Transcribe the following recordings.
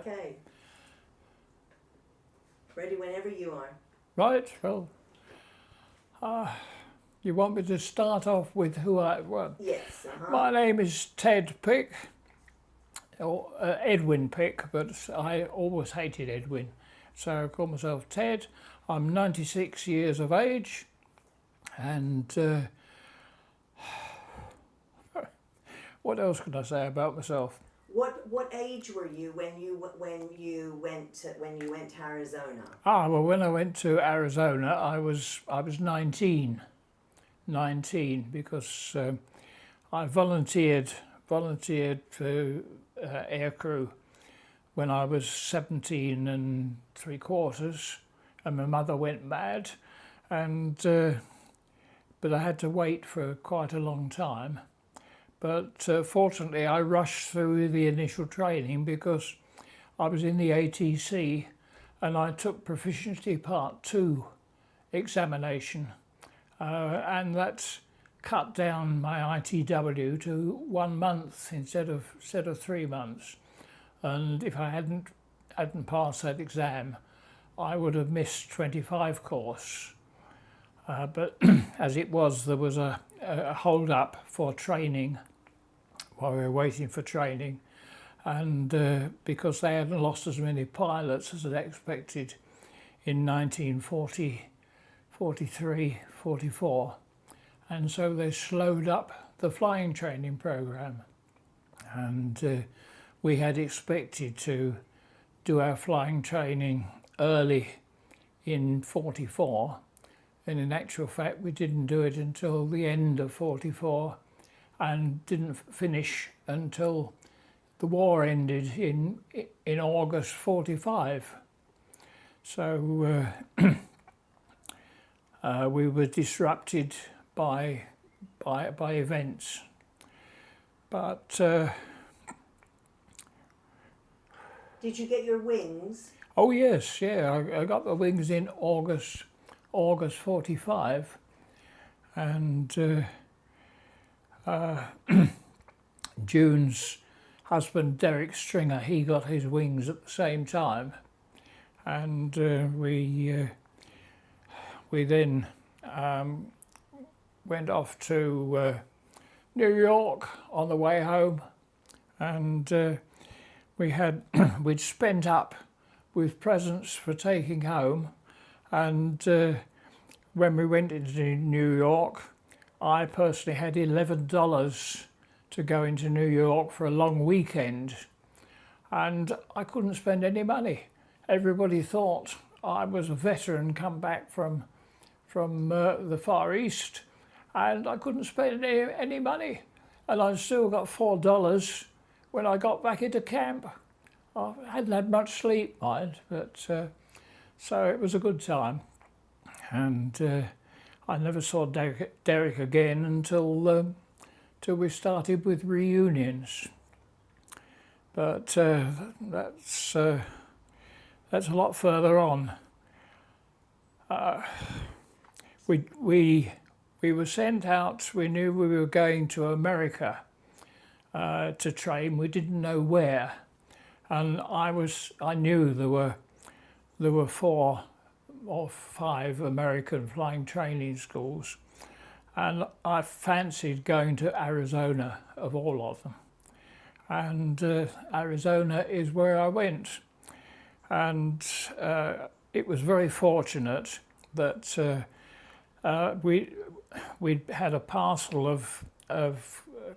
Okay. Ready whenever you are. Right, well, you want me to start off with who I was? Yes. My name is Ted Pick, or Edwin Pick, but I always hated Edwin. So I call myself Ted. I'm 96 years of age, and what else can I say about myself? What age were you when you went to Arizona? Well, when I went to Arizona, I was 19, because I volunteered for aircrew when I was 17 and 3/4, and my mother went mad, and but I had to wait for quite a long time. But fortunately, I rushed through the initial training because I was in the ATC, and I took Proficiency Part 2 examination, and that cut down my ITW to 1 month instead of 3 months. And if I hadn't passed that exam, I would have missed 25 course. But as it was, there was a hold up for training while we were waiting for training, and because they hadn't lost as many pilots as they expected in 1940, 43, 44, and so they slowed up the flying training program, and we had expected to do our flying training early in 44, and in actual fact we didn't do it until the end of 44 and didn't finish until the war ended in August 45. So we were disrupted by events, but did you get your wings? Oh yes, yeah, I got the wings in August 45, and June's husband, Derek Stringer, he got his wings at the same time, and we then went off to New York on the way home, and we'd spent up with presents for taking home, and when we went into New York, I personally had $11 to go into New York for a long weekend, and I couldn't spend any money. Everybody thought I was a veteran come back from the Far East, and I couldn't spend any money, and I still got $4 when I got back into camp. I hadn't had much sleep, mind, but so it was a good time, and I never saw Derek again until we started with reunions. But that's a lot further on. We were sent out. We knew we were going to America to train. We didn't know where, and I knew there were 4 or 5 American flying training schools, and I fancied going to Arizona of all of them, and Arizona is where I went, and it was very fortunate that we had a parcel of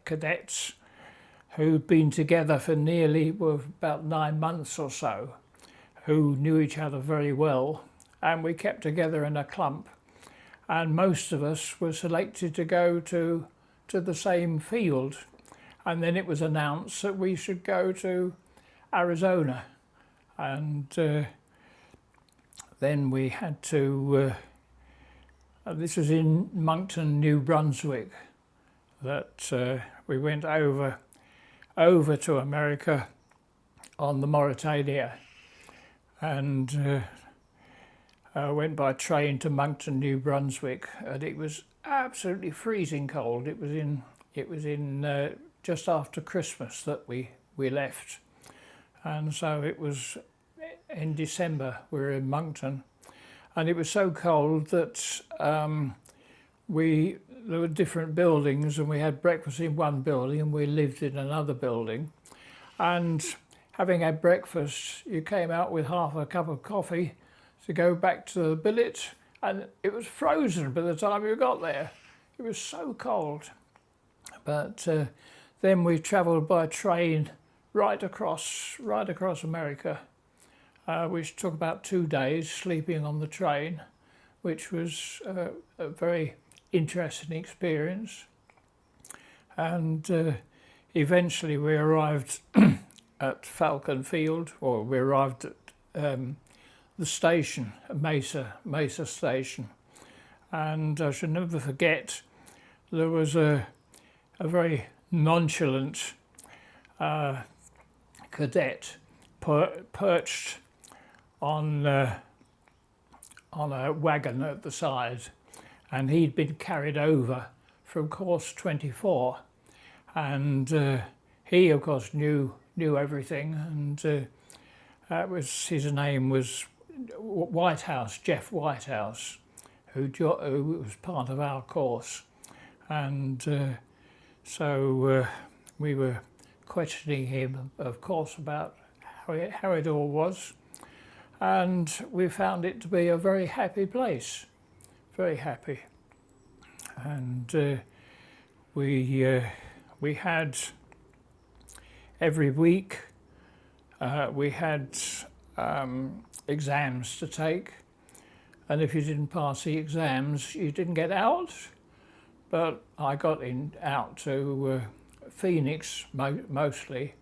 cadets who'd been together for about 9 months or so, who knew each other very well, and we kept together in a clump, and most of us were selected to go to the same field, and then it was announced that we should go to Arizona, and then we had to this was in Moncton, New Brunswick, that we went over to America on the Mauritania, and went by train to Moncton, New Brunswick, and it was absolutely freezing cold. It was in just after Christmas that we left, And so it was in December, we were in Moncton, and it was so cold that there were different buildings, and we had breakfast in one building and we lived in another building. And having had breakfast, you came out with half a cup of coffee to go back to the billet, and it was frozen by the time you got there. It was so cold. But then we travelled by train right across America, which took about 2 days sleeping on the train, which was a very interesting experience. And eventually we arrived at Falcon Field, or we arrived at the station, Mesa station. And I shall never forget, there was a very nonchalant cadet perched on a wagon at the side, and he'd been carried over from course 24, and he of course knew everything, and his name was Whitehouse, Jeff Whitehouse, who was part of our course, and so we were questioning him, of course, about how it all was, and we found it to be a very happy place, very happy. And we had every week we had exams to take, and if you didn't pass the exams, you didn't get out. But I got out to Phoenix mostly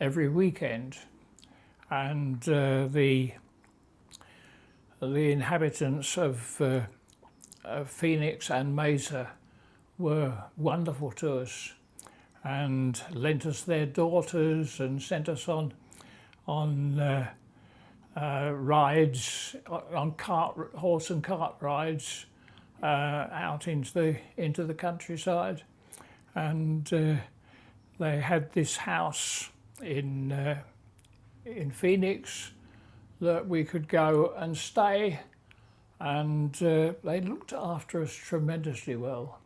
every weekend, and the inhabitants of Phoenix and Mesa were wonderful to us, and lent us their daughters and sent us on rides, on horse and cart rides out into the countryside. And they had this house in Phoenix that we could go and stay, and they looked after us tremendously well.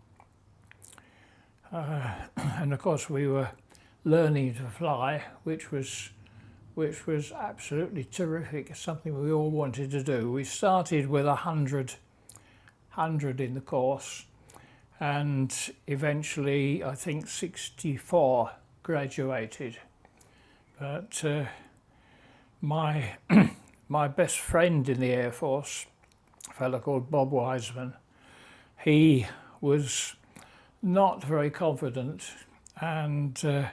And of course we were learning to fly, which was absolutely terrific. It's something we all wanted to do. We started with 100 in the course, and eventually I think 64 graduated. But my my best friend in the Air Force, a fellow called Bob Wiseman, he was not very confident, and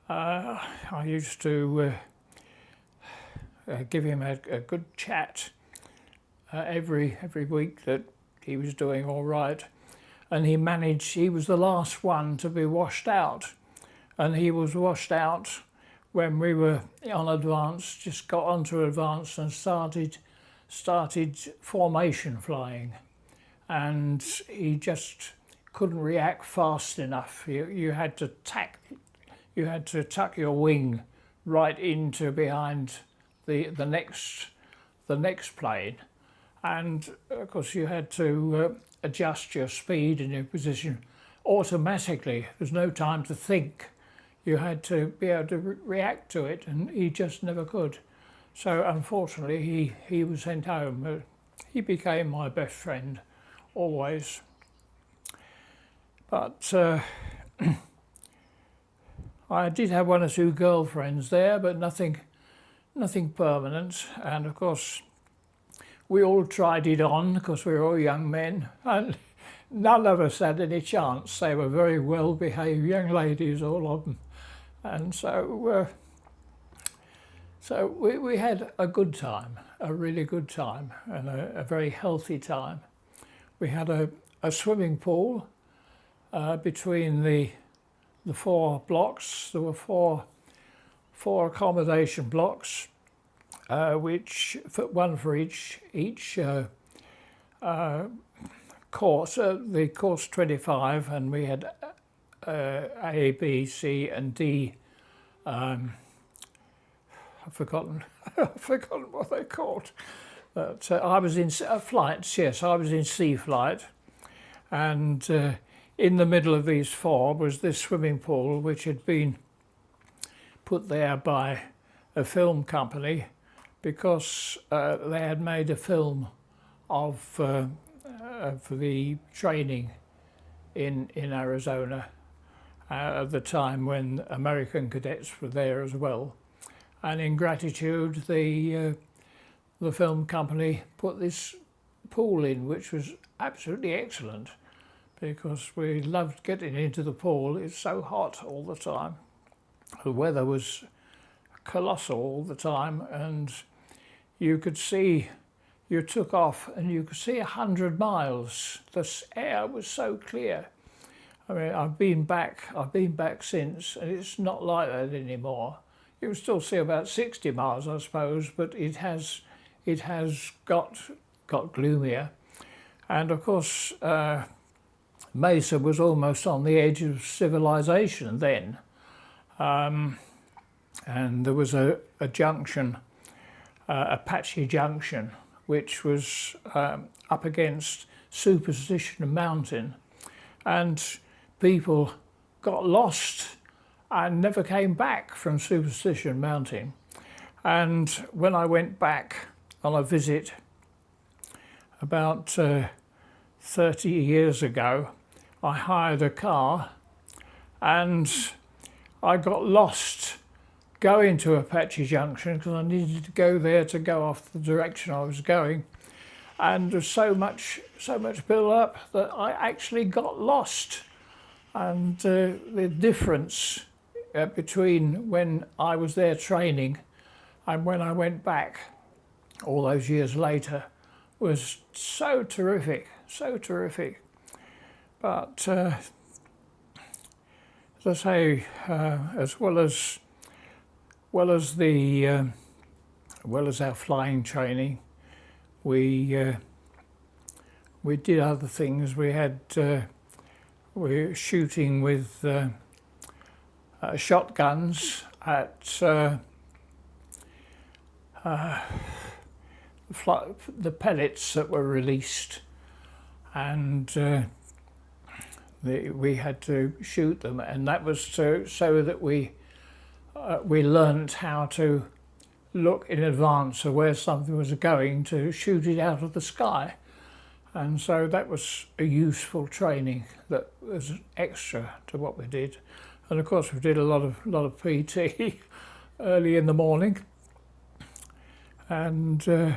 I used to give him a good chat every week that he was doing all right, and he was the last one to be washed out, and he was washed out when we were on advance, just got onto advance and started formation flying, and he just couldn't react fast enough. You had to tuck your wing right into behind the next plane, and of course you had to adjust your speed and your position automatically. There's no time to think. You had to be able to react to it, and he just never could. So unfortunately he was sent home. He became my best friend always. But I did have one or two girlfriends there, but nothing permanent. And of course we all tried it on because we were all young men, and none of us had any chance. They were very well behaved young ladies, all of them. And so we had a good time, a really good time, and a very healthy time. We had a swimming pool between the 4 blocks. There were four accommodation blocks, one for each course. The course 25, and we had A, B, C, and D I've forgotten, I've forgotten what they're called. But I was in flights, yes, I was in sea flight. And in the middle of these four was this swimming pool, which had been put there by a film company because they had made a film of the training in Arizona at the time when American cadets were there as well. And in gratitude, the film company put this pool in, which was absolutely excellent because we loved getting into the pool. It's so hot all the time. The weather was colossal all the time, and you could see, you took off and you could see 100 miles. The air was so clear. I mean, I've been back since, and it's not like that anymore. You can still see about 60 miles, I suppose, but it has got gloomier. And of course, Mesa was almost on the edge of civilization then. And there was a junction, Apache Junction, which was up against Superstition Mountain, and people got lost and never came back from Superstition Mountain. And when I went back on a visit about 30 years ago, I hired a car and I got lost going to Apache Junction because I needed to go there to go off the direction I was going. And there's so much build up that I actually got lost. And the difference between when I was there training and when I went back all those years later was so terrific, so terrific. But as I say, as well as our flying training, we did other things. We were shooting with shotguns at the pellets that were released, and we had to shoot them, and that was so that we learnt how to look in advance of where something was going to shoot it out of the sky. And so that was a useful training that was extra to what we did. And of course we did a lot of PT early in the morning. And real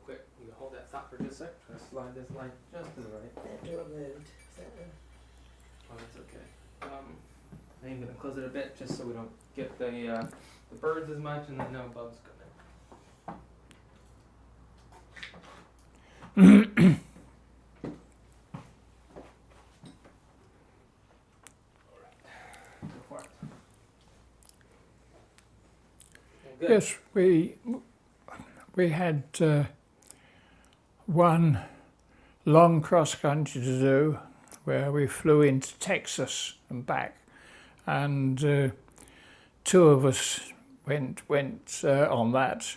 quick, you hold that thought for just a sec. I'm gonna slide this line just to the right. That door moved. Oh, that's okay. I'm gonna close it a bit just so we don't get the birds as much and then no bugs come in. Good. yes, we had one long cross country to do where we flew into Texas and back, and two of us went on that,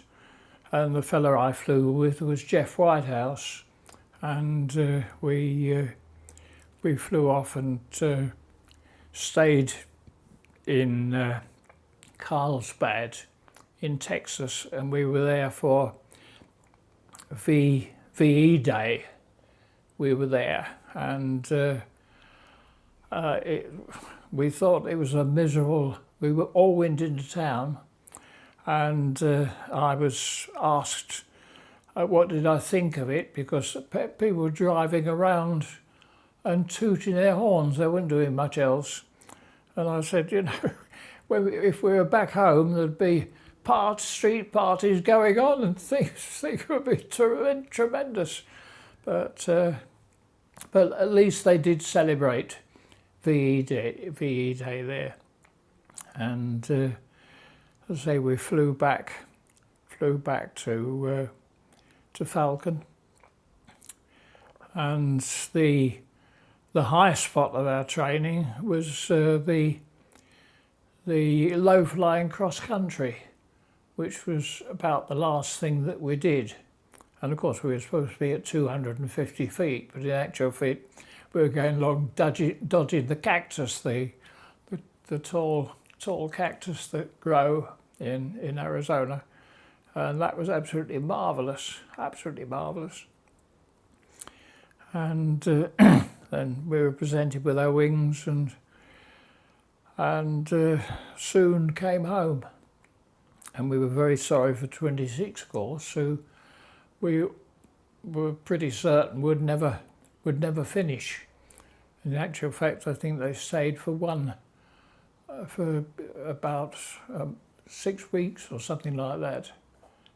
and the fella I flew with was Jeff Whitehouse, and we flew off and stayed in Carlsbad in Texas, and we were there for VE Day. We were there, and we thought it was a miserable. We all went into town, and I was asked what did I think of it, because people were driving around and tooting their horns. They weren't doing much else. And I said, you know, if we were back home, there'd be street parties going on, and things would be tremendous. But at least they did celebrate VE Day there. And as I say, we flew back to Falcon, and the high spot of our training was the low flying cross country, which was about the last thing that we did. And of course, we were supposed to be at 250 feet, but in actual fact, we were going along dodging the cactus, the tall cactus that grow in Arizona. And that was absolutely marvellous, absolutely marvellous. And then we were presented with our wings and soon came home. And we were very sorry for 26, of course, who we were pretty certain would never finish. In actual fact, I think they stayed for about 6 weeks or something like that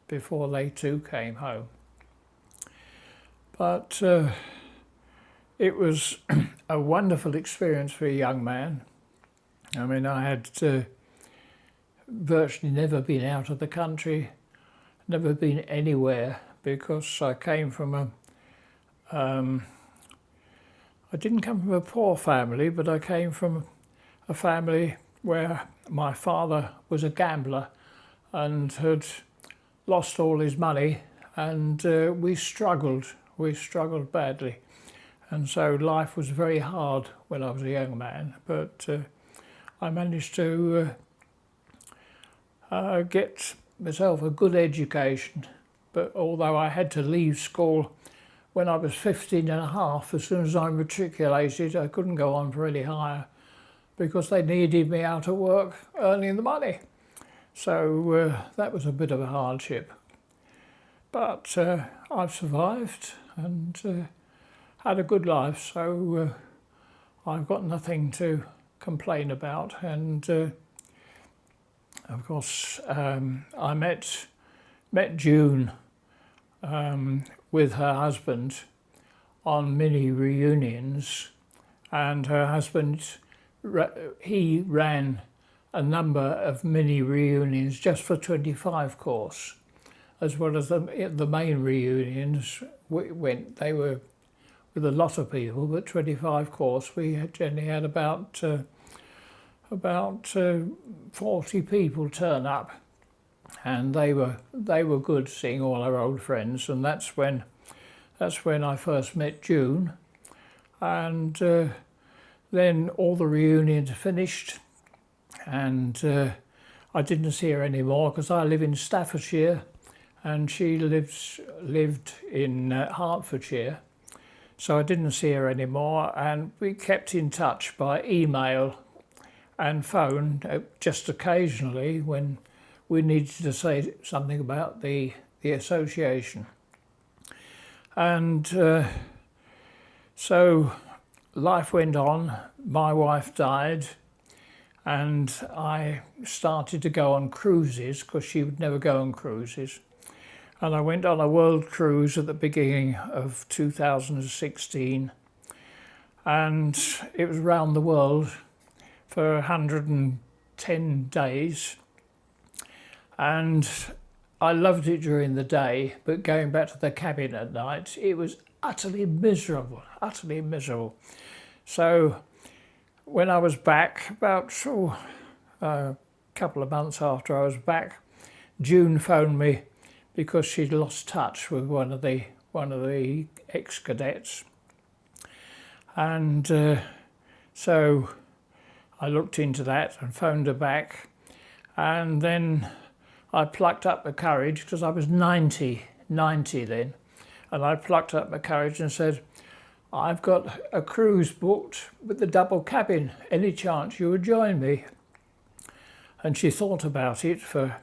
before they too came home. But it was a wonderful experience for a young man. I mean, I had virtually never been out of the country, never been anywhere, because I came from I didn't come from a poor family, but I came from a family where my father was a gambler and had lost all his money, and we struggled badly. And so life was very hard when I was a young man, but I managed to get myself a good education. But although I had to leave school when I was 15 and a half, as soon as I matriculated, I couldn't go on for any higher because they needed me out of work earning the money. So that was a bit of a hardship. But I've survived and had a good life, so I've got nothing to complain about. And of course, I met June with her husband on mini reunions, and her husband, he ran a number of mini reunions just for 25 course, as well as the main reunions they were with a lot of people, but 25 course we generally had about 40 people turn up, and they were good, seeing all our old friends. And that's when I first met June, and then all the reunions finished, and I didn't see her anymore because I live in Staffordshire and she lived in Hertfordshire, so I didn't see her anymore. And we kept in touch by email and phone just occasionally when we needed to say something about the association. And so life went on. My wife died, and I started to go on cruises because she would never go on cruises. And I went on a world cruise at the beginning of 2016, and it was around the world for 110 days. And I loved it during the day, but going back to the cabin at night, it was utterly miserable, utterly miserable. So when I was back, about a couple of months after I was back, June phoned me because she'd lost touch with one of the ex-cadets. And so I looked into that and phoned her back, and then I plucked up the courage, because I was 90 then, and I plucked up my courage and said, I've got a cruise booked with the double cabin, any chance you would join me? And she thought about it for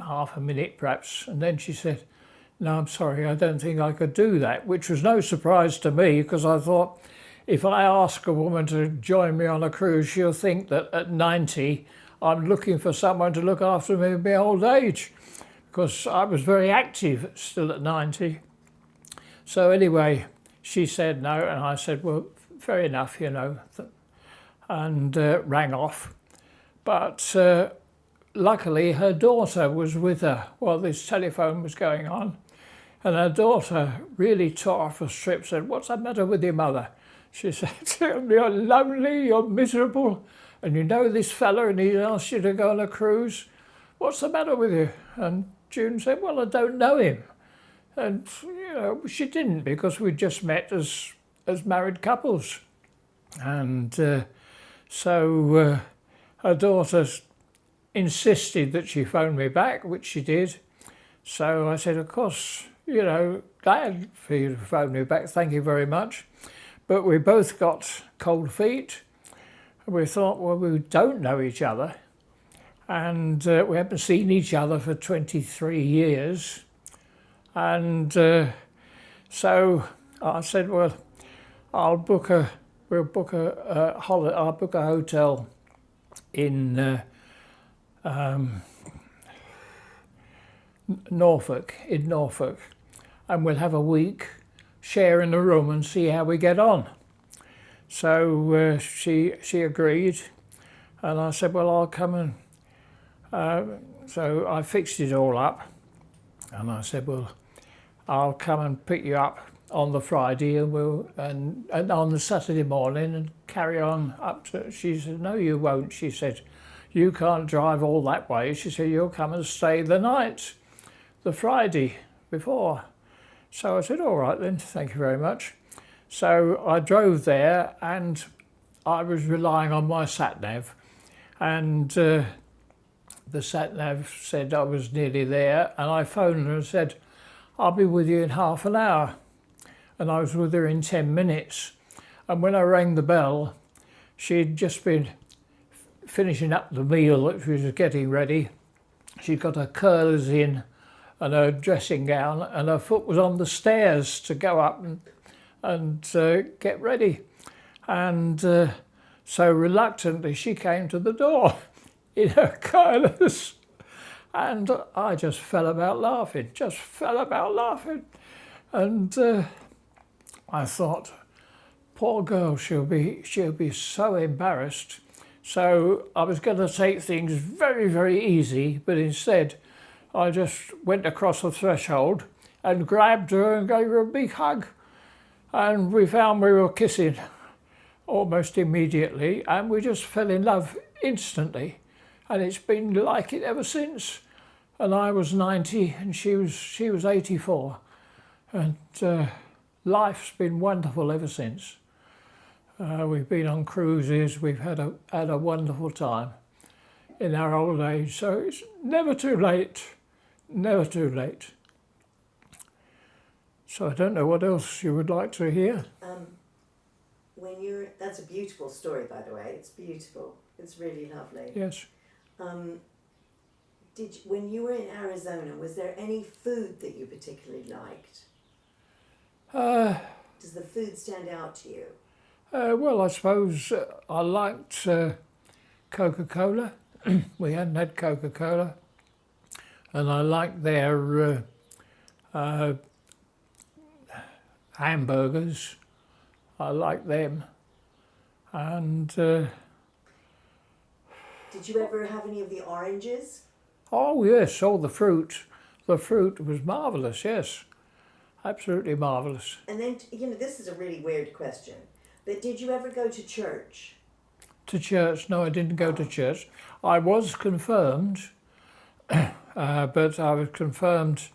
half a minute perhaps, and then she said, no, I'm sorry, I don't think I could do that, which was no surprise to me, because I thought, if I ask a woman to join me on a cruise, she'll think that at 90 I'm looking for someone to look after me in my old age, because I was very active still at 90. So anyway, she said no, and I said, well, fair enough, and rang off. But luckily her daughter was with her while this telephone was going on, and her daughter really tore off a strip, said, what's the matter with your mother? She said, you're lonely, you're miserable, and you know this fella, and he asked you to go on a cruise. what's the matter with you? And June said, well, I don't know him. And, she didn't, because we'd just met as married couples. And so her daughter insisted that she phone me back, which she did. So I said, of course, glad for you to phone me back, thank you very much. But we both got cold feet. We thought, well, we don't know each other. And we haven't seen each other for 23 years. And so I said, well, I'll book a hotel in Norfolk, and we'll have a week sharing a room and see how we get on. So she agreed, and I said, well, I'll come and so I fixed it all up, and I said, well, I'll come and pick you up on the Friday, and on the Saturday morning, and carry on up to. She said, no, you won't. She said, you can't drive all that way. She said, you'll come and stay the night, the Friday before. So I said, all right then, thank you very much. So I drove there, and I was relying on my sat-nav, and the sat-nav said I was nearly there, and I phoned her and said, I'll be with you in half an hour. And I was with her in 10 minutes. And when I rang the bell, she'd just been finishing up the meal that she was getting ready. She'd got her curlers in and her dressing gown, and her foot was on the stairs to go up and get ready. And so reluctantly she came to the door in her curlers. And I just fell about laughing. And I thought, poor girl, she'll be so embarrassed. So I was going to take things very, very easy, but instead I just went across the threshold and grabbed her and gave her a big hug. And we found we were kissing almost immediately, and we just fell in love instantly. And it's been like it ever since. And I was 90 and she was 84. And life's been wonderful ever since. We've been on cruises, we've had a wonderful time in our old age, so it's never too late, never too late. So I don't know what else you would like to hear. That's a beautiful story, by the way. It's beautiful. It's really lovely. Yes. When you were in Arizona, was there any food that you particularly liked? Does the food stand out to you? Well, I suppose I liked Coca-Cola. We hadn't had Coca-Cola. And I liked their hamburgers. I liked them. And did you ever have any of the oranges? Oh yes, the fruit. The fruit was marvellous, yes. Absolutely marvellous. And then, this is a really weird question, but did you ever go to church? To church? No, I didn't go to church. I was confirmed, but I was confirmed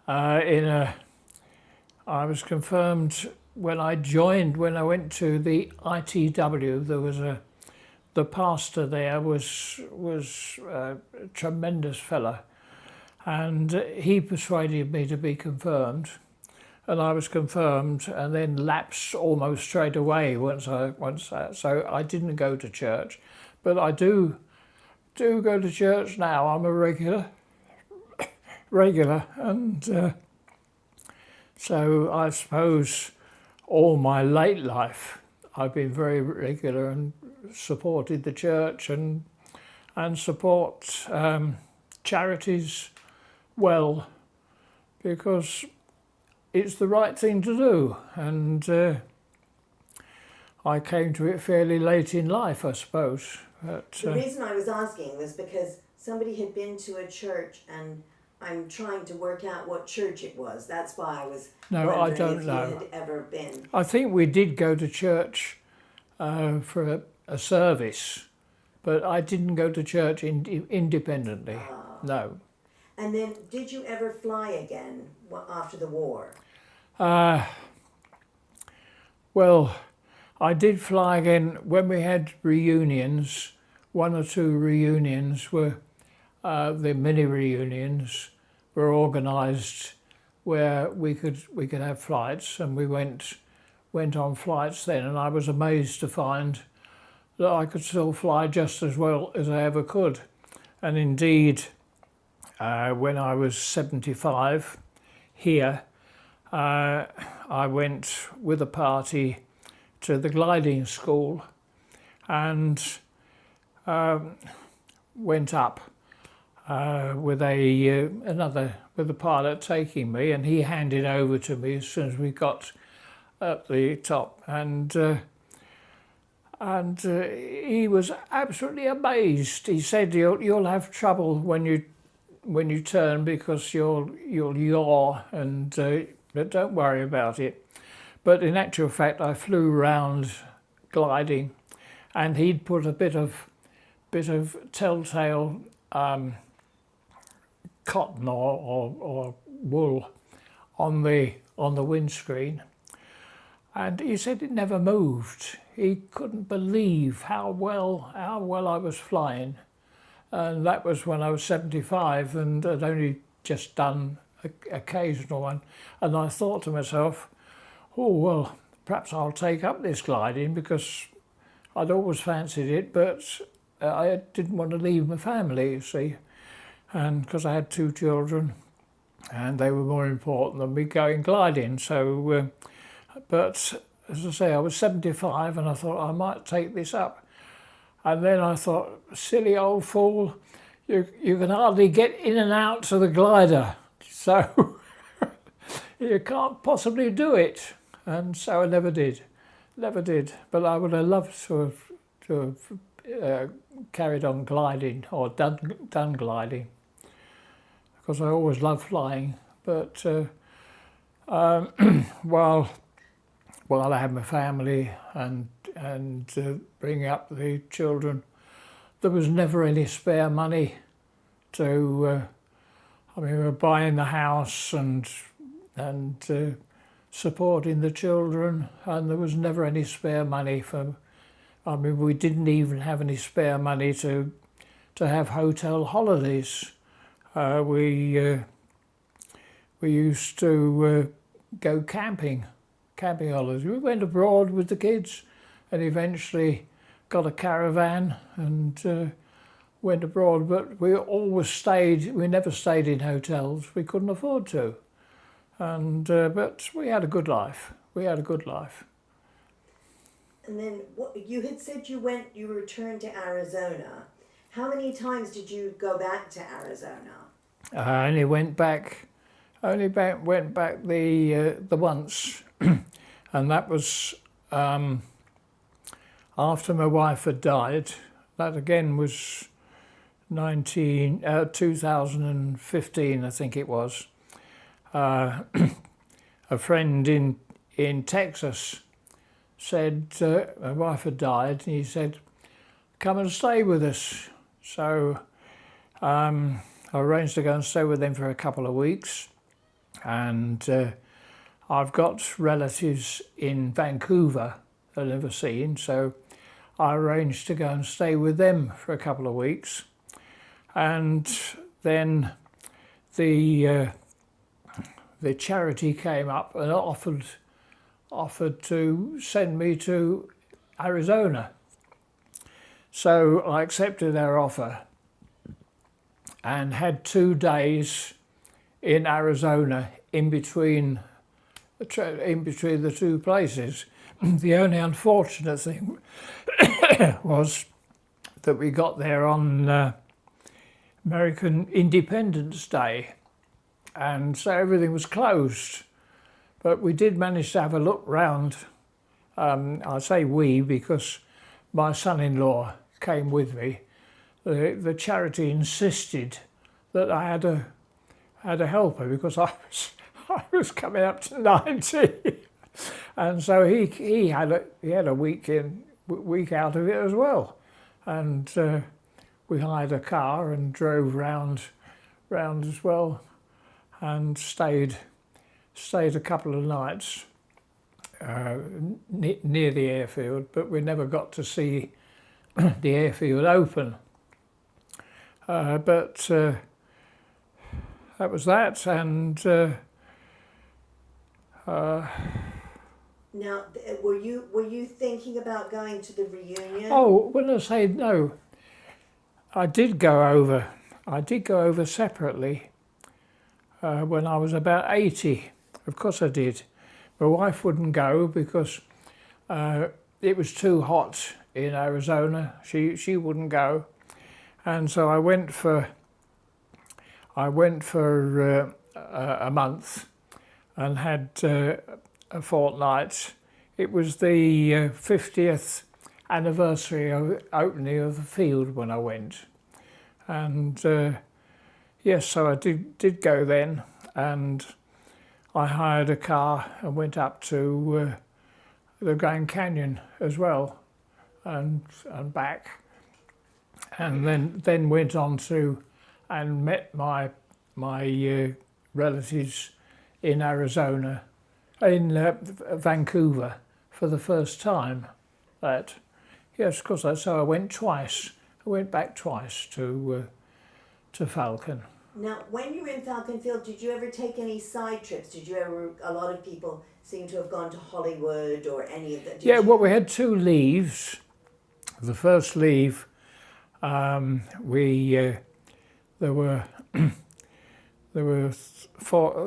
I was confirmed when I went to the ITW. There was the pastor there was a tremendous fella, and he persuaded me to be confirmed, and I was confirmed, and then lapsed almost straight away once so I didn't go to church, but I do go to church now. I'm a regular, and so I suppose all my late life I've been very regular and supported the church and support charities well, because it's the right thing to do, and I came to it fairly late in life, I suppose. But, the reason I was asking was because somebody had been to a church, and I'm trying to work out what church it was. That's why I was wondering I don't if know. you had ever been. I think we did go to church for a service, but I didn't go to church independently. No. And then, did you ever fly again after the war? Well, I did fly again when we had reunions. 1 or 2 reunions were the mini reunions were organised where we could have flights, and we went on flights then, and I was amazed to find that I could still fly just as well as I ever could. And indeed, when I was 75 here, I went with a party to the gliding school and went up with the pilot taking me, and he handed over to me as soon as we got at the top, and he was absolutely amazed. He said, "You'll have trouble when you turn because you'll yaw, but don't worry about it." But in actual fact, I flew round gliding, and he'd put a bit of telltale cotton or wool on the windscreen, and he said it never moved. He couldn't believe how well I was flying, and that was when I was 75 and I'd only just done an occasional one. And I thought to myself, oh well, perhaps I'll take up this gliding, because I'd always fancied it, but I didn't want to leave my family, you see, and because I had 2 children and they were more important than me going gliding. So, but as I say, I was 75 and I thought I might take this up. And then I thought, silly old fool, you can hardly get in and out to the glider, so you can't possibly do it. And so I never did. But I would have loved to have carried on gliding, or done gliding, because I always loved flying. But while I had my family and bringing up the children, there was never any spare money to. We were buying the house and supporting the children, and there was never any spare money for. We didn't even have any spare money to have hotel holidays. We used to go camping holidays. We went abroad with the kids, and eventually got a caravan and went abroad. But we never stayed in hotels. We couldn't afford to. And but we had a good life. And then you had said you returned to Arizona. How many times did you go back to Arizona? I only went back the once, and that was after my wife had died. That again was 2015, I think it was. A friend in Texas said my wife had died, and he said, "Come and stay with us." So I arranged to go and stay with them for a couple of weeks, and I've got relatives in Vancouver that I've never seen, so I arranged to go and stay with them for a couple of weeks. And then the charity came up and offered to send me to Arizona. So I accepted their offer and had 2 days in Arizona in between the 2 places. The only unfortunate thing was that we got there on American Independence Day, and so everything was closed. But we did manage to have a look round. I say we because my son-in-law came with me. The charity insisted that I had a helper because I was coming up to 90, and so he had a week out of it as well. and we hired a car and drove round as well, and stayed a couple of nights near the airfield, but we never got to see the airfield open. But that was that, and Now, were you thinking about going to the reunion? oh, when I say no, I did go over. I did go over separately when I was about 80. Of course I did. My wife wouldn't go because it was too hot in Arizona. She wouldn't go, and so I went for a month and had a fortnight. It was the 50th anniversary of opening of the field when I went, and yes, so I did go then, and I hired a car and went up to the Grand Canyon as well, and back, and then went on to and met my relatives in Arizona, in Vancouver for the first time. That, yes, of course. So I went twice. I went back twice to Falcon. Now, when you were in Falcon Field, did you ever take any side trips? Did you ever? A lot of people seem to have gone to Hollywood or any of that. Yeah, well, we had two leaves. The first leave, there were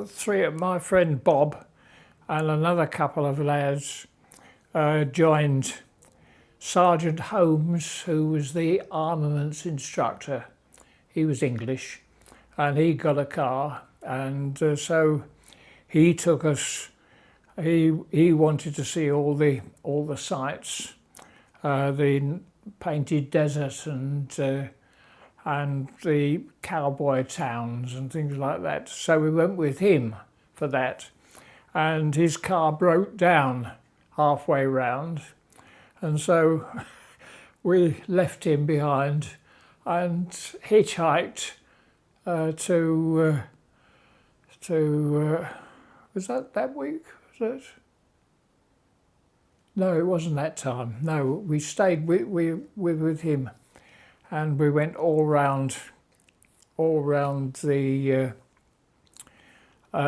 three of my friend Bob and another couple of lads joined Sergeant Holmes, who was the armaments instructor. He was English, and he got a car, and so he took us. He wanted to see all the sights, the painted desert and the cowboy towns and things like that. So we went with him for that, and his car broke down halfway round, and so we left him behind and hitchhiked to was that week? Was it? No, it wasn't that time. No, we stayed with him, and we went all round the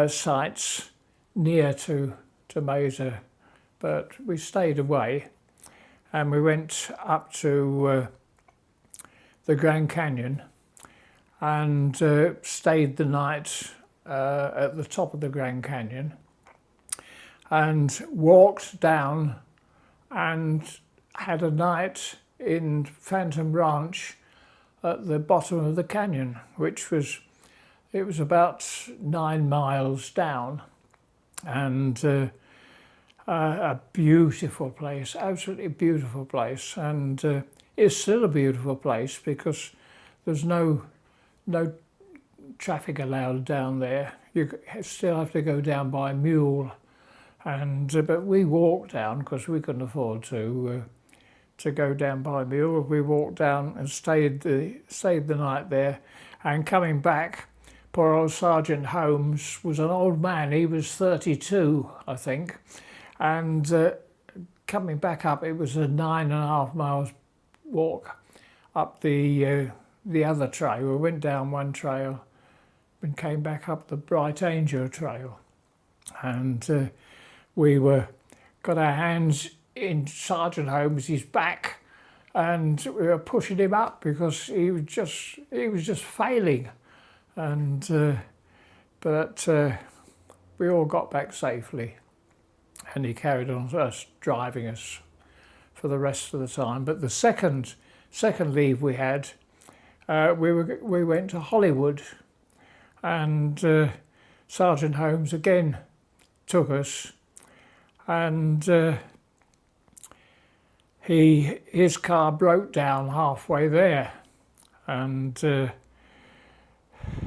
sites near to Mesa, but we stayed away, and we went up to the Grand Canyon and stayed the night at the top of the Grand Canyon, and walked down and had a night in Phantom Ranch at the bottom of the canyon, which was about 9 miles down, and a beautiful place, absolutely beautiful place, and it's still a beautiful place because there's no traffic allowed down there. You still have to go down by mule, and but we walked down because we couldn't afford to go down by mule. We walked down and stayed the night there, and coming back, poor old Sergeant Holmes was an old man. He was 32, I think, and coming back up, it was a 9.5 miles walk up the other trail. We went down one trail and came back up the Bright Angel Trail, and we got our hands in Sergeant Holmes's back, and we were pushing him up because he was just failing, and but we all got back safely, and he carried on driving us for the rest of the time. But the second leave we had, we went to Hollywood, and Sergeant Holmes again took us, and his car broke down halfway there, and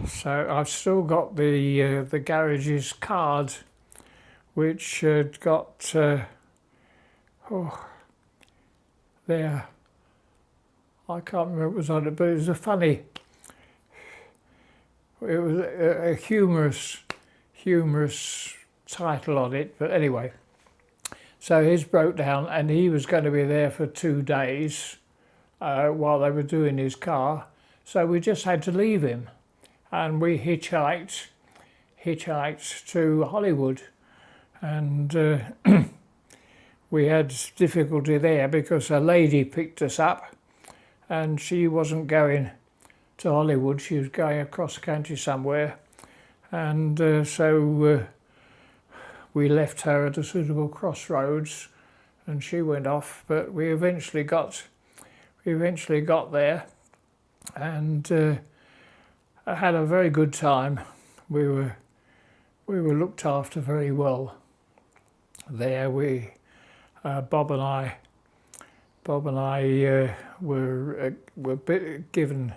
so I've still got the garage's card, which had got there. I can't remember what was on it, but it was a funny. It was a humorous title on it. But anyway, so his broke down, and he was going to be there for 2 days while they were doing his car. So we just had to leave him, and we hitchhiked to Hollywood, and we had difficulty there because a lady picked us up, and she wasn't going to Hollywood. She was going across the country somewhere, and so we left her at a suitable crossroads, and she went off. But we eventually got there, and I had a very good time. We were looked after very well there. Bob and I were given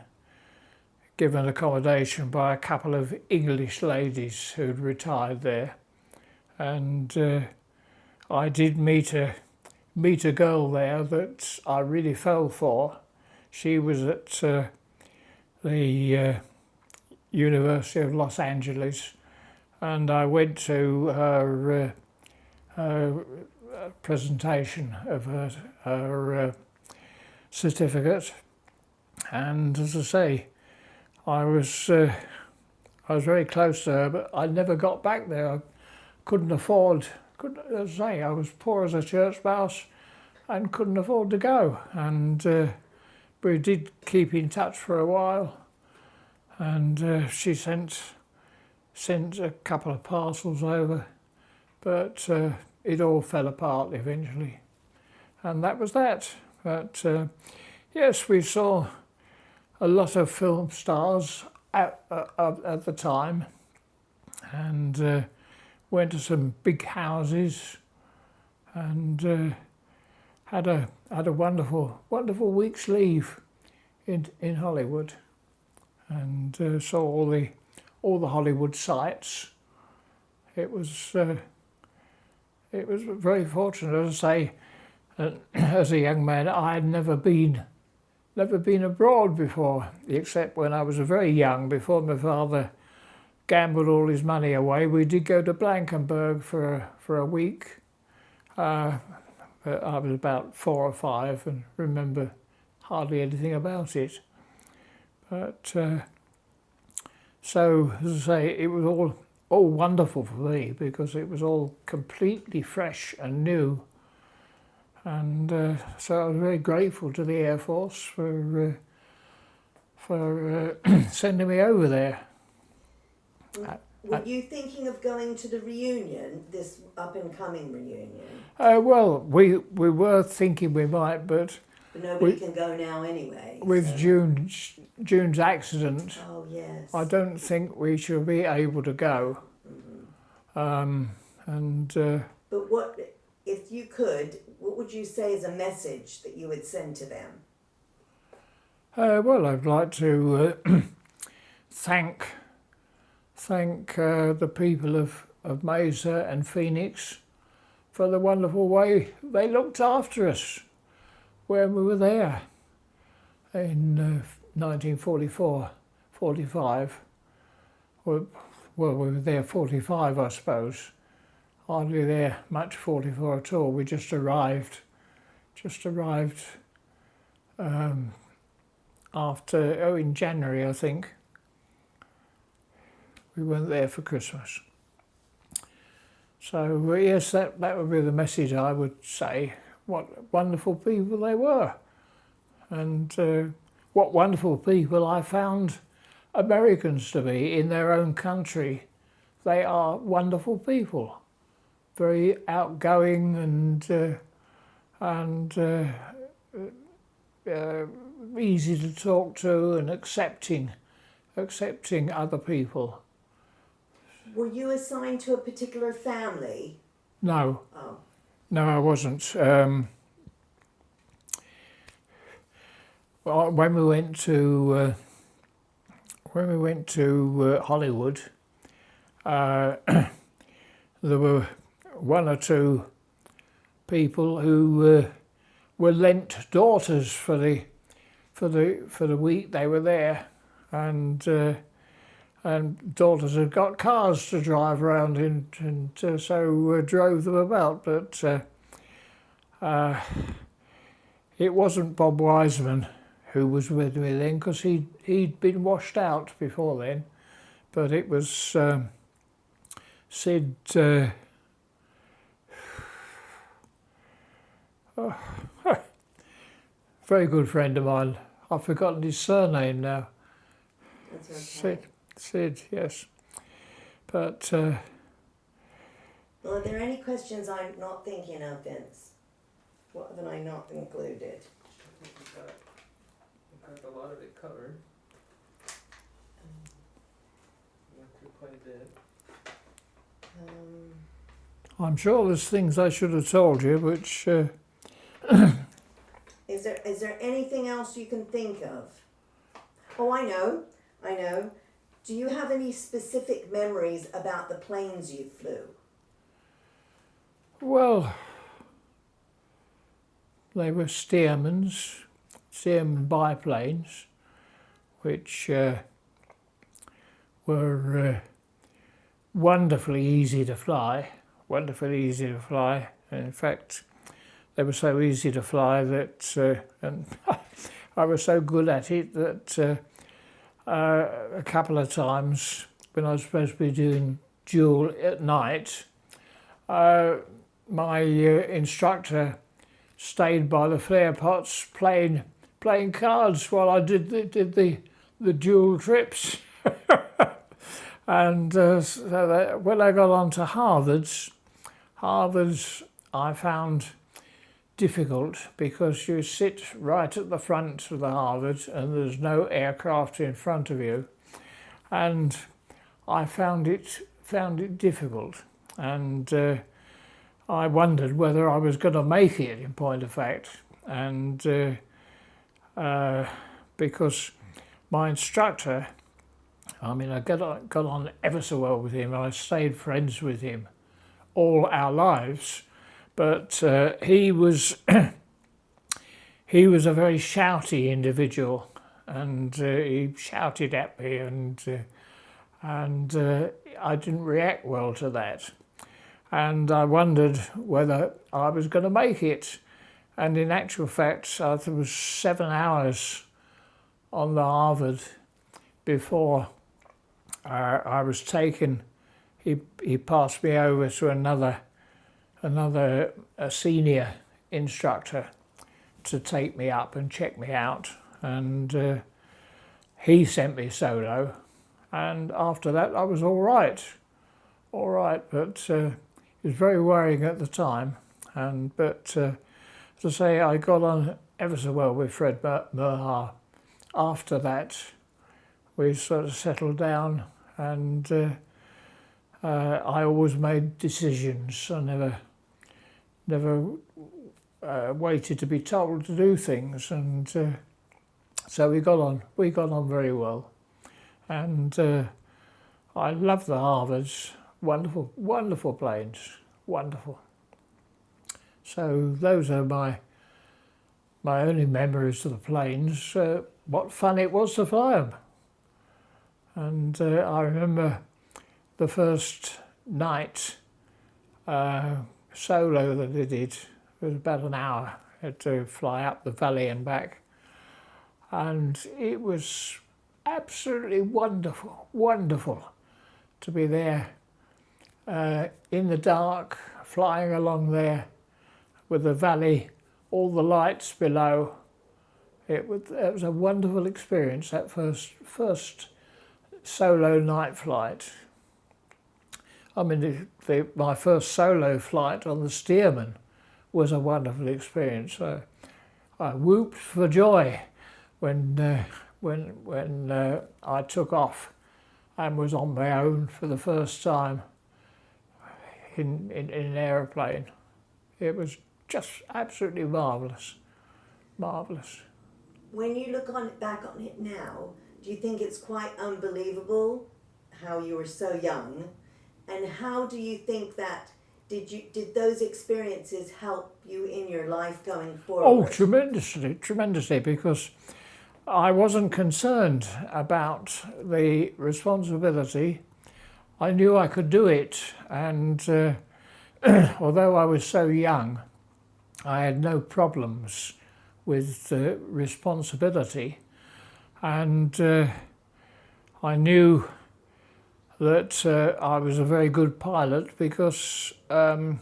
accommodation by a couple of English ladies who'd retired there, and I did meet a girl there that I really fell for. She was at the University of Los Angeles, and I went to her presentation of her certificate, and as I say, I was very close to her, but I never got back there. I couldn't afford. As I say, I was poor as a church mouse, and couldn't afford to go. And we did keep in touch for a while, and she sent a couple of parcels over, but it all fell apart eventually, and that was that. But yes, we saw a lot of film stars at the time, and went to some big houses, and had a wonderful week's leave in Hollywood, and saw all the Hollywood sights. It was very fortunate, as I say. As a young man, I had never been abroad before, except when I was very young, before my father gambled all his money away. We did go to Blankenberg for a week. But I was about 4 or 5 and remember hardly anything about it. But so, as I say, it was all wonderful for me because it was all completely fresh and new. And so I was very grateful to the Air Force for sending me over there. Were you thinking of going to the reunion, this up-and-coming reunion? Well, we were thinking we might, but nobody can go now anyway. With so. June's accident, oh yes, I don't think we shall be able to go. Mm-hmm. But what, if you could, what would you say is a message that you would send to them? Well, I'd like to thank the people of Mesa and Phoenix for the wonderful way they looked after us when we were there in 1944-45. Well, we were there 45, I suppose. Hardly there much 44 at all. We just arrived in January, I think. We weren't there for Christmas. So yes, that would be the message I would say. What wonderful people they were, and what wonderful people I found Americans to be in their own country. They are wonderful people, very outgoing and easy to talk to and accepting other people. Were you assigned to a particular family? No. Oh. No, I wasn't. Well, when we went to Hollywood, there were 1 or 2 people who were lent daughters for for the week they were there, and daughters had got cars to drive around in, and so drove them about. But it wasn't Bob Wiseman who was with me then, because he'd been washed out before then. But it was Sid. Very good friend of mine. I've forgotten his surname now. That's okay. Sid, yes. But Well, are there any questions I'm not thinking of, Vince? What have I not included? I think we got a lot of it covered. We went through quite a bit. I'm sure there's things I should have told you, which Is there anything else you can think of? Oh, I know. Do you have any specific memories about the planes you flew? well, they were Stearman biplanes, which were wonderfully easy to fly. And in fact, they were so easy to fly that, and I was so good at it that a couple of times when I was supposed to be doing dual at night, my instructor stayed by the flare pots playing cards while I did the dual trips. And so that when I got on to Harvard's I found difficult, because you sit right at the front of the Harvard and there's no aircraft in front of you, and I found it difficult, and I wondered whether I was going to make it, in point of fact, and because my instructor, I mean, I got on ever so well with him. I stayed friends with him all our lives, but he was he was a very shouty individual, and he shouted at me, and I didn't react well to that, and I wondered whether I was going to make it. And in actual fact, there was 7 hours on the Harvard before I was taken. He passed me over to another senior instructor to take me up and check me out, and he sent me solo, and after that I was all right, but it was very worrying at the time, but as I say, I got on ever so well with Fred Merha. After that, we sort of settled down, and I always made decisions. I never waited to be told to do things, and so we got on very well, and I love the Harvards. Wonderful planes, wonderful. So those are my only memories of the planes. What fun it was to fly them, and I remember the first night solo that I did. It was about an hour. I had to fly up the valley and back, and it was absolutely wonderful to be there in the dark, flying along there with the valley, all the lights below. It was a wonderful experience, that first solo night flight. I mean, my first solo flight on the Stearman was a wonderful experience. I whooped for joy when I took off and was on my own for the first time in an aeroplane. It was just absolutely marvellous. When you look back on it now, do you think it's quite unbelievable how you were so young? And how do you think that did those experiences help you in your life going forward? Oh, tremendously, because I wasn't concerned about the responsibility. I knew I could do it, and although I was so young, I had no problems with responsibility, and I knew that I was a very good pilot because, well,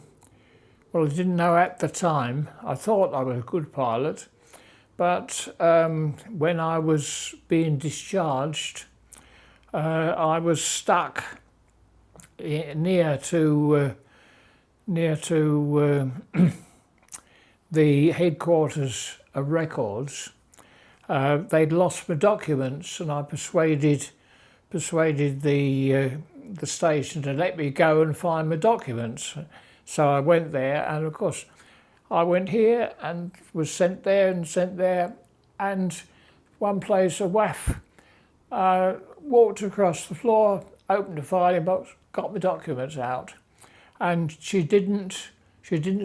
I didn't know at the time. I thought I was a good pilot, but when I was being discharged, I was stuck near to the headquarters of records. They'd lost my documents, and I persuaded the station to let me go and find my documents. So I went there, and of course I went here and was sent there, and one place a WAF walked across the floor, opened the filing box, got my documents out, and she didn't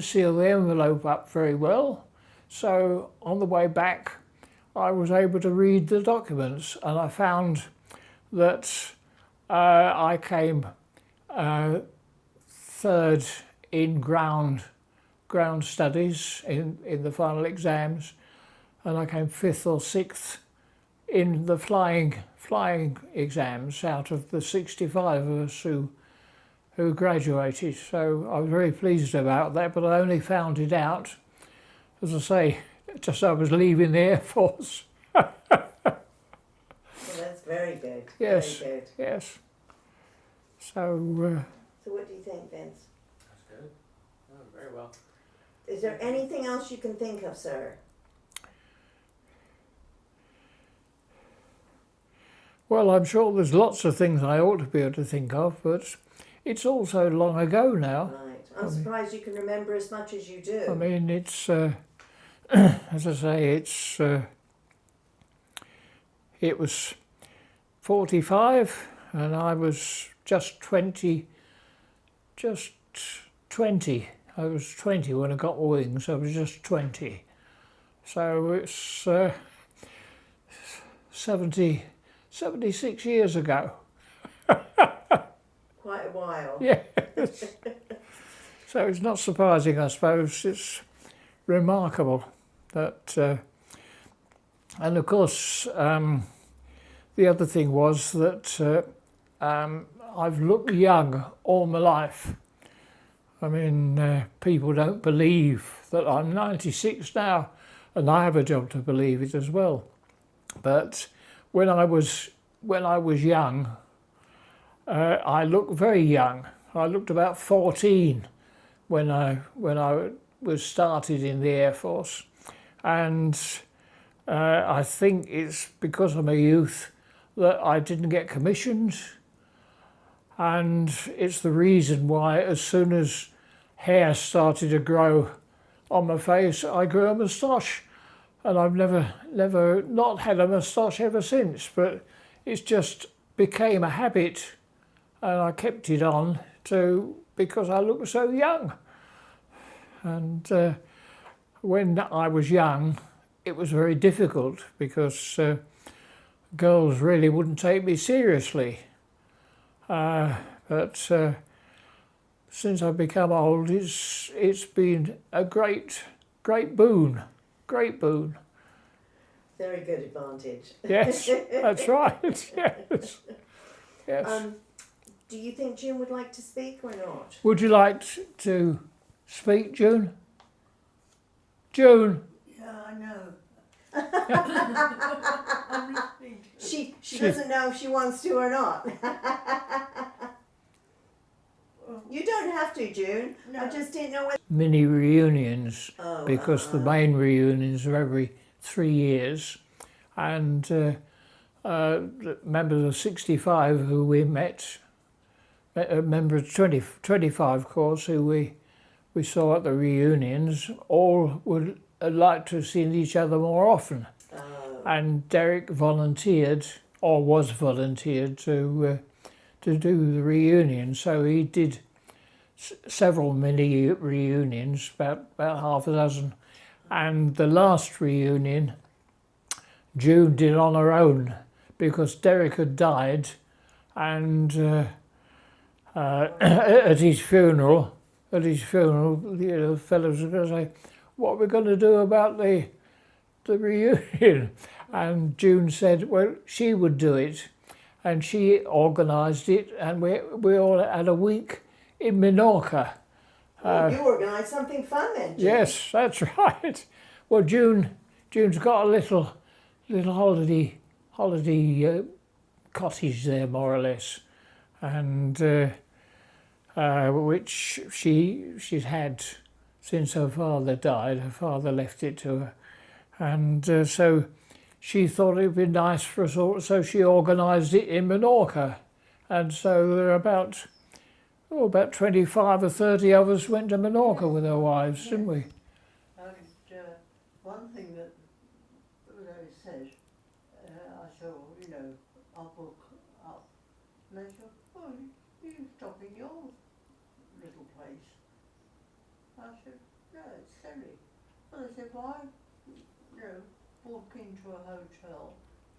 seal the envelope up very well. So on the way back, I was able to read the documents, and I found that I came third in ground studies in the final exams, and I came fifth or sixth in the flying exams out of the 65 of us who graduated. So I was very pleased about that, but I only found it out, as I say, just as I was leaving the Air Force. Well, that's very good. Yes. Very good. Yes. So. So what do you think, Vince? That's good. Oh, very well. Is there anything else you can think of, sir? Well, I'm sure there's lots of things I ought to be able to think of, but it's all so long ago now. Right. I'm surprised you can remember as much as you do. I mean, it's, as I say, it was 45 and I was just 20. I was 20 when I got my wings. I was just 20. So it's 76 years ago. Quite a while. Yes. So it's not surprising, I suppose. It's remarkable that, and of course, the other thing was that I've looked young all my life. I mean, people don't believe that I'm 96 now, and I have a job to believe it as well. But when I was young, I looked very young. I looked about 14 when I was started in the Air Force, and I think it's because of my youth that I didn't get commissioned, and it's the reason why as soon as hair started to grow on my face, I grew a moustache, and I've never not had a moustache ever since, but it's just became a habit, and I kept it on because I look so young. And when I was young, it was very difficult because girls really wouldn't take me seriously. But since I've become old, it's been a great boon. Great boon. Very good advantage. Yes, that's right. Yes. Yes. Do you think June would like to speak or not? Would you like to speak, June? June. Yeah, I know. She doesn't know if she wants to or not. You don't have to, June. No. I just didn't know whether... Mini reunions, because the main reunions are every 3 years, and the members of 65 who we met, members of 25 of course, who we saw at the reunions, all would like to have seen each other more often. And Derek volunteered, or was volunteered, to do the reunion. So he did several mini reunions, about half a dozen. And the last reunion, June did on her own because Derek had died, and at his funeral, the fellows were going to say, "What are we going to do about the reunion?" And June said, well, she would do it, and she organised it, and we all had a week in Minorca. You organised something fun then, June. Yes, that's right. Well, June's got a little holiday cottage there, more or less, and which she's had since her father died. Her father left it to her, and so she thought it would be nice for us all. So she organised it in Minorca, and so there are about 25 or 30 of us went to Minorca with our wives, didn't we? And one thing that they said, I said, I'll book up. And they said, well, you stop in your little place. I said, no, it's silly. Well, they said, why, walk into a hotel?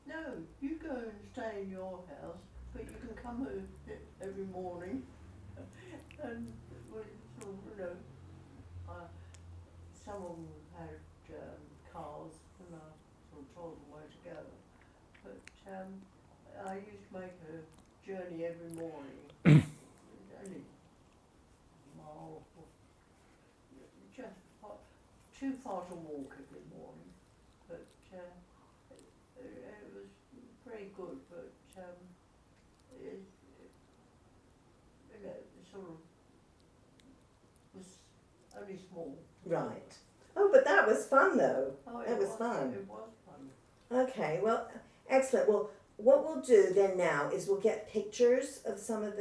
No, you go and stay in your house, but you can come every morning. And we sort of, some of them had cars, and I sort of told them where to go. But I used to make a journey every morning. Only a mile, just too far to walk every morning. But it was very good. But it sort of was only small. Right. Oh, but that was fun though. Oh, It was fun. It was fun. Okay, well, excellent. Well, what we'll do then now is we'll get pictures of some of the